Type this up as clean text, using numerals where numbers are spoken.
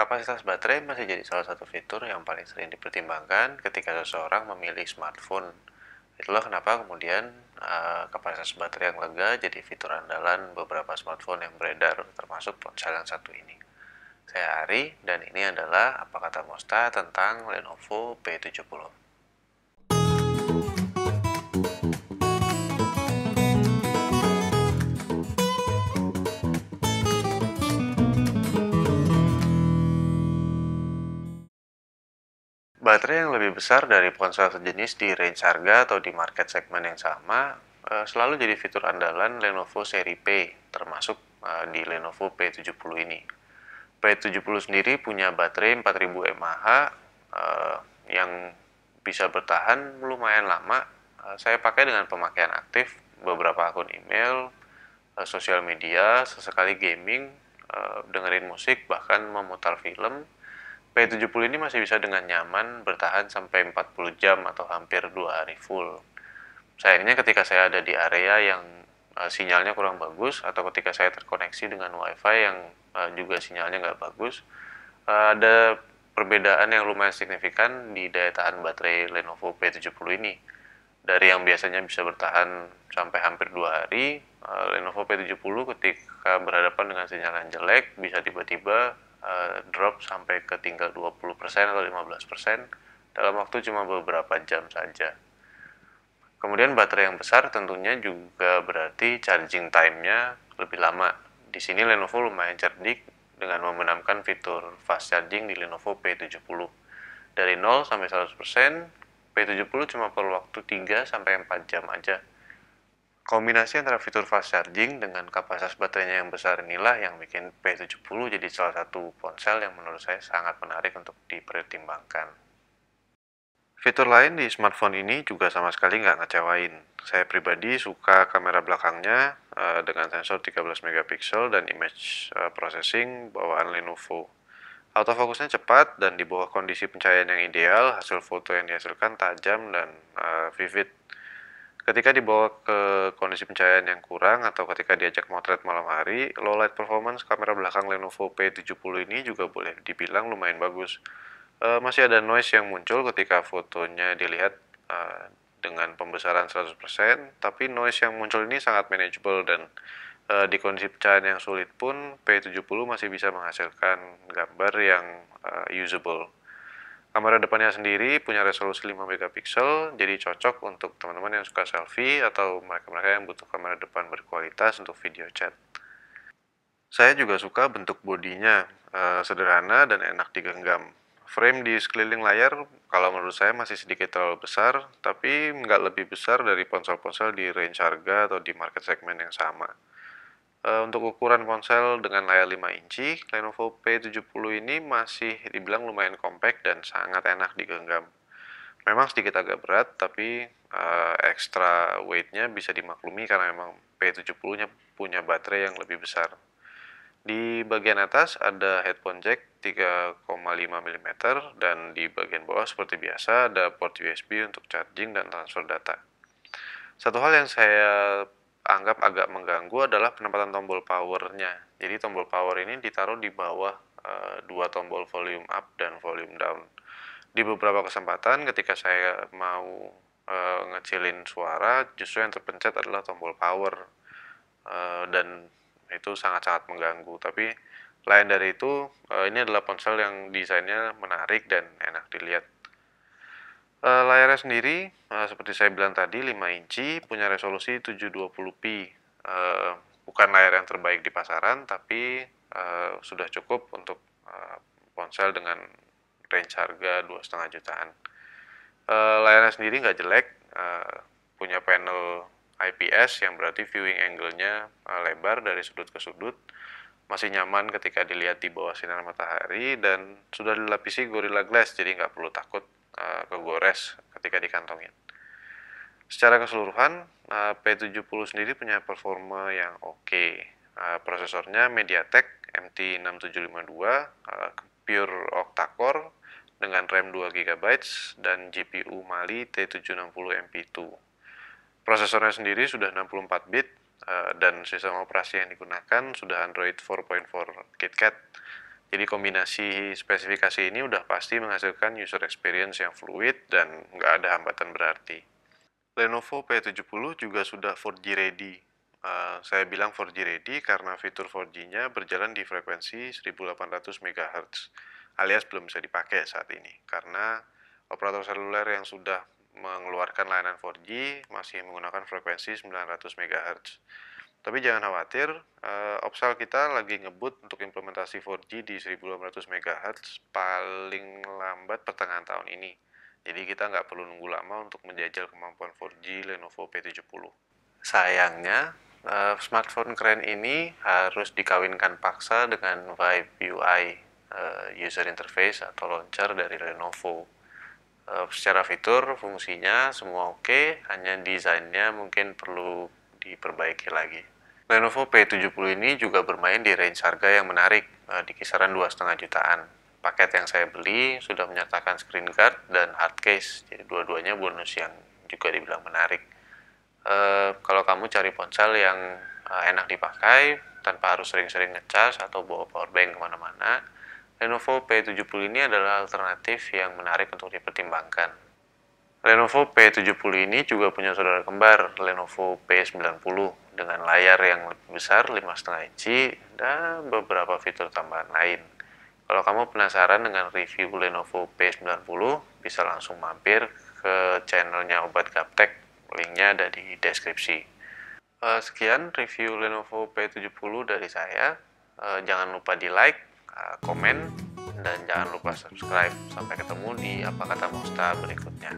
Kapasitas baterai masih jadi salah satu fitur yang paling sering dipertimbangkan ketika seseorang memilih smartphone. Itulah kenapa kemudian kapasitas baterai yang lega jadi fitur andalan beberapa smartphone yang beredar, termasuk ponsel yang satu ini. Saya Ari, dan ini adalah apa kata Mosta tentang Lenovo P70. Baterai yang lebih besar dari ponsel sejenis di range harga atau di market segmen yang sama selalu jadi fitur andalan Lenovo seri P, termasuk di Lenovo P70 ini. P70 sendiri punya baterai 4000 mAh yang bisa bertahan lumayan lama. Saya pakai dengan pemakaian aktif beberapa akun email, sosial media, sesekali gaming, dengerin musik, bahkan memutar film. P70 ini masih bisa dengan nyaman bertahan sampai 40 jam atau hampir 2 hari full. Sayangnya ketika saya ada di area yang sinyalnya kurang bagus atau ketika saya terkoneksi dengan wifi yang juga sinyalnya nggak bagus, ada perbedaan yang lumayan signifikan di daya tahan baterai Lenovo P70 ini. Dari yang biasanya bisa bertahan sampai hampir 2 hari, Lenovo P70 ketika berhadapan dengan sinyal yang jelek bisa tiba-tiba drop sampai ke tinggal 20% atau 15% dalam waktu cuma beberapa jam saja. Kemudian baterai yang besar tentunya juga berarti charging time-nya lebih lama. Di sini Lenovo lumayan cerdik dengan membenamkan fitur fast charging di Lenovo P70. Dari 0 sampai 100%, P70 cuma perlu waktu 3 sampai 4 jam aja. Kombinasi antara fitur fast charging dengan kapasitas baterainya yang besar inilah yang bikin P70 jadi salah satu ponsel yang menurut saya sangat menarik untuk dipertimbangkan. Fitur lain di smartphone ini juga sama sekali nggak ngecewain. Saya pribadi suka kamera belakangnya dengan sensor 13 megapiksel dan image processing bawaan Lenovo. Autofokusnya cepat dan di bawah kondisi pencahayaan yang ideal, hasil foto yang dihasilkan tajam dan vivid. Ketika dibawa ke kondisi pencahayaan yang kurang atau ketika diajak motret malam hari, low light performance kamera belakang Lenovo P70 ini juga boleh dibilang lumayan bagus. Masih ada noise yang muncul ketika fotonya dilihat dengan pembesaran 100%, tapi noise yang muncul ini sangat manageable dan di kondisi pencahayaan yang sulit pun P70 masih bisa menghasilkan gambar yang usable. Kamera depannya sendiri punya resolusi 5 megapiksel, jadi cocok untuk teman-teman yang suka selfie atau mereka-mereka yang butuh kamera depan berkualitas untuk video chat. Saya juga suka bentuk bodinya, sederhana dan enak digenggam. Frame di sekeliling layar kalau menurut saya masih sedikit terlalu besar, tapi nggak lebih besar dari ponsel-ponsel di range harga atau di market segmen yang sama. Untuk ukuran ponsel dengan layar 5 inci, Lenovo P70 ini masih dibilang lumayan compact dan sangat enak digenggam. Memang sedikit agak berat, tapi extra weight-nya bisa dimaklumi karena memang P70-nya punya baterai yang lebih besar. Di bagian atas ada headphone jack 3,5 mm dan di bagian bawah seperti biasa ada port USB untuk charging dan transfer data. Satu hal yang saya anggap agak mengganggu adalah penempatan tombol power-nya. Jadi tombol power ini ditaruh di bawah dua tombol volume up dan volume down. Di beberapa kesempatan ketika saya mau ngecilin suara, justru yang terpencet adalah tombol power dan itu sangat-sangat mengganggu. Tapi lain dari itu, ini adalah ponsel yang desainnya menarik dan enak dilihat. Layarnya sendiri, seperti saya bilang tadi, 5 inci, punya resolusi 720p. Bukan layar yang terbaik di pasaran, tapi sudah cukup untuk ponsel dengan range harga 2,5 jutaan. Layarnya sendiri nggak jelek, punya panel IPS yang berarti viewing angle-nya lebar dari sudut ke sudut, masih nyaman ketika dilihat di bawah sinar matahari dan sudah dilapisi Gorilla Glass jadi nggak perlu takut kegores ketika dikantongin. Secara keseluruhan P70 sendiri punya performa yang oke. Prosesornya MediaTek MT6752 pure octa-core dengan RAM 2 GB dan GPU Mali T760 MP2. Prosesornya sendiri sudah 64 bit dan sistem operasi yang digunakan sudah Android 4.4 KitKat Jadi kombinasi spesifikasi ini udah pasti menghasilkan user experience yang fluid dan nggak ada hambatan berarti. Lenovo P70 juga sudah 4G ready. Saya bilang 4G ready karena fitur 4G-nya berjalan di frekuensi 1800 MHz, alias belum bisa dipakai saat ini, karena operator seluler yang sudah mengeluarkan layanan 4G masih menggunakan frekuensi 900 MHz. Tapi jangan khawatir, Opsal kita lagi ngebut untuk implementasi 4G di 1800 MHz paling lambat pertengahan tahun ini. Jadi kita nggak perlu nunggu lama untuk menjajal kemampuan 4G Lenovo P70. Sayangnya, smartphone keren ini harus dikawinkan paksa dengan Vibe UI, user interface atau launcher dari Lenovo. Secara fitur, fungsinya semua oke, hanya desainnya mungkin perlu diperbaiki lagi. Lenovo P70 ini juga bermain di range harga yang menarik, di kisaran 2,5 jutaan. Paket yang saya beli sudah menyertakan screen guard dan hard case, jadi dua-duanya bonus yang juga dibilang menarik. Kalau kamu cari ponsel yang enak dipakai, tanpa harus sering-sering ngecas atau bawa powerbank kemana-mana, Lenovo P70 ini adalah alternatif yang menarik untuk dipertimbangkan. Lenovo P70 ini juga punya saudara kembar, Lenovo P90, dengan layar yang lebih besar 5,5 inci dan beberapa fitur tambahan lain. Kalau kamu penasaran dengan review Lenovo P90, bisa langsung mampir ke channelnya Obat Gaptek, linknya ada di deskripsi. Sekian review Lenovo P70 dari saya. Jangan lupa di like, komen, dan jangan lupa subscribe. Sampai ketemu di Apa Kata Mosta berikutnya.